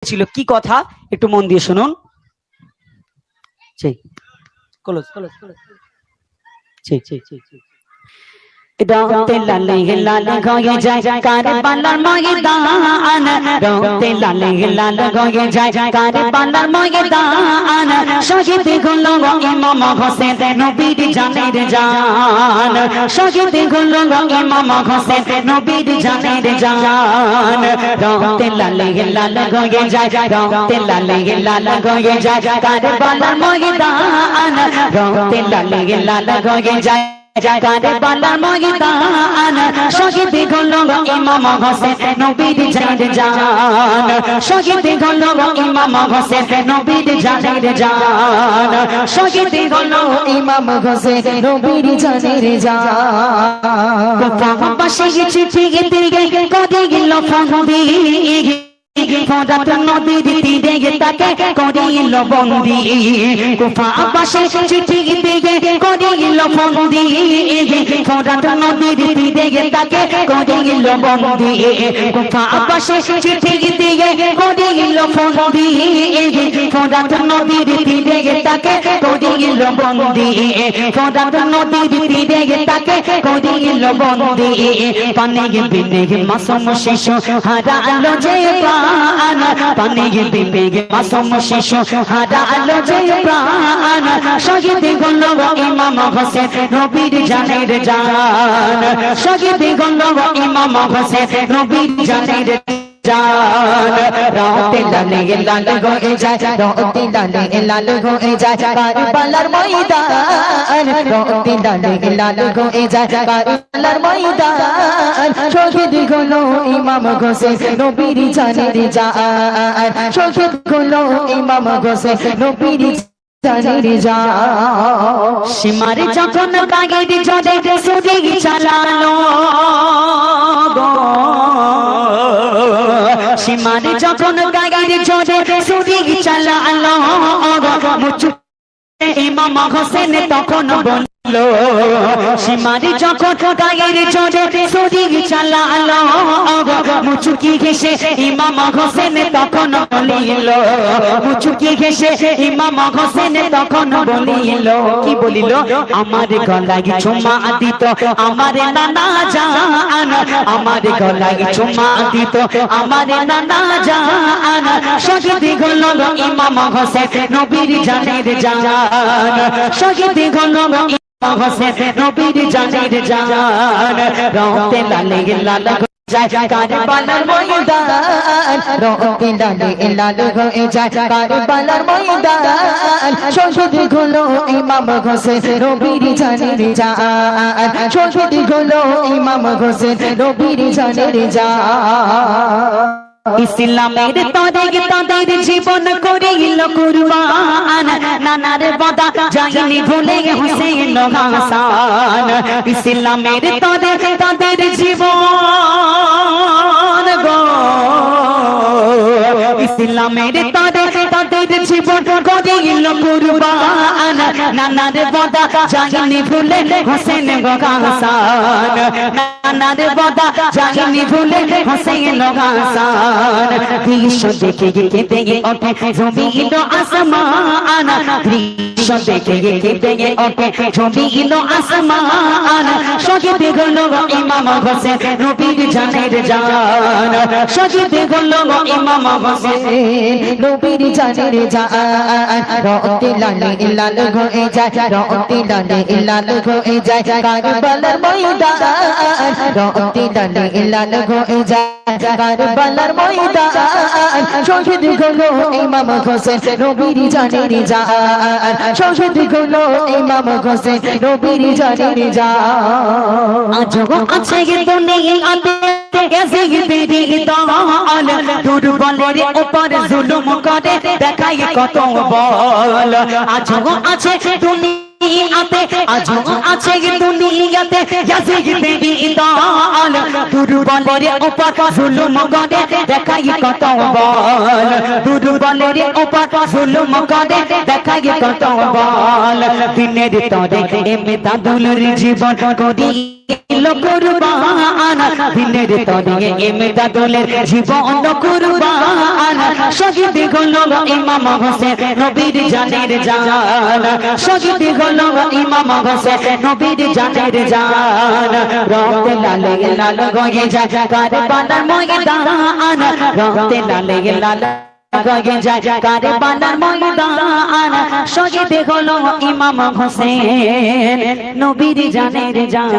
বলছিল কি কথা একটু মন দিয়ে শুনুন। ঠিক ক্লোজ ক্লোজ ক্লোজ ঠিক ঠিক ঠিক ঠিক রোতে লালে লাল গয়ে যায় কারবালার ময়দান রোতে লালে লাল গয়ে যায় কারবালার ময়দান শহীদ হলো ইমাম হোসেন নবীর জানের জান শহীদ হলো ইমাম হোসেন নবীর জানের জান রোতে লালে লাল গয়ে যায় রোতে লালে লাল গয়ে যায় কারবালার ময়দান রোতে লালে লাল গয়ে যায় কারবালার ময়দান শহীদ হলো ইমাম হোসেন নবীর জানের জান শহীদ হলো ইমাম হোসেন নবীর জানের জান শহীদ হলো ইমাম হোসেন নবীর জানের জান পাশে চিঠি দিয়ে করে গেল ফন্দি ফরাত নদীর তীরে তাকে করিল বন্দি কুফা পাশে চিঠি দিয়ে করিল বন্দি ফরাত নদীর তীরে তাকে করিল বন্দি কুফা পাশে চিঠি দিয়ে করিল বন্দি ফরাত নদীর তীরে তাকে করিল বন্দি ফরাত নদীর তীরে তাকে করিল বন্দি পানে বিনে মাসুম শিশু হারালো যে পানে বিনে মাসুম শিশু হারালো যে প্রাণ শহীদ হলো ইমাম হোসেন নবীর জানের জান শহীদ হলো ইমাম হোসেন নবীর জানের জান রোতে লালে লাল গয়ে যায় রোতে লালে লাল গয়ে যায় কারবালার ময়দান রোতে লালে লাল গয়ে যায় কারবালার ময়দান শহীদ হলো ইমাম হোসেন নবীর জানের জান শহীদ হলো ইমাম হোসেন নবীর জানের জান সীমার যখন বাগের জলে ছুরি চালালো সীমার যখন বাগের জলে ছুরি চালালো মুচু ইমাম হোসেন তখন বললো সীমার যখন গায়ের জোরে ছুরি চালালো মুচুকি ঘেসে ইমাম হোসেন তখন বলিল মুচুকি ঘেসে ইমাম হোসেন তখন বলিল কি বলিল আমার গলায় চুমা দিত আমার নানা জান আমার গলায় চুমা দিত আমার নানা জান শহীদ হলো ইমাম হোসেন নবীর জানের জান শহীদ হলো ইমাম হোসেন নবীর জানের জান রোতে লালে লাল যায় কারবালার ময়দান রোতে লালে লাল গয়ে যায় কারবালার ময়দান শহীদ হলো ইমাম হোসেন নবীর জানের জান শহীদ হলো ইমাম হোসেন নবীর জানের জান ইসলামের তরে তাদের জীবন করিল কুরবান নানার বাদা যায়নি ভুলে হোসেন হাসান ইসলামের তরে তাদের জীবন গো ইসলামের তরে তাদের জীবন করিল কুরবান নানার বাদা যায়নি ভুলে হোসেন হাসান নানার বাদা যায়নি ভুলে হোসেন হাসান দৃশ্য দেখে কেঁদে ওঠে জমিল আসমান দৃশ্য দেখে কেঁদে ওঠে জমিল আসমান শহীদ হলো ইমাম হোসেন নবীর জানের জান শহীদ হলো ইমাম হোসেন নবীর জানের জান রোতে লালে লাল গয়ে যায় রোতে লালে লাল গয়ে যায় কারবালার ময়দান রোতে লালে লাল গয়ে যায় কারবালার ময়দান শহীদ হলো ইমাম হোসেন নবীর জানের জান শহীদ হলো ইমাম হোসেন নবীর জানের জান আজও আছে দুনিয়াতে ইয়াজিদের দল দুর্বলের উপর জুলুম করে দেখায় কত বল আজও আছে দুনিয়াতে আজও আছে দুনিয়াতে ইয়াজিদের দল দুর্বলের উপর জুলুম করে দেখায় কত বল দুর্বলের উপর জুলুম করে দেখায় কত বল দিনের তরে এমদাদুলের জীবন করি দিল কুরবান দিনের তরে ইমদাদুলের জীবন কুরবান শহীদ হলো ইমাম হোসেন নবীর জানের জান শহীদ হলো ইমাম হোসেন নবীর জানের জান রক্তে লালে লাল হয়ে যায় কারবালার ময়দান রক্তে লালে লাল গয়ে যায় কারবালার ময়দান শহীদ হলো ইমাম হোসেন নবীর জানের জান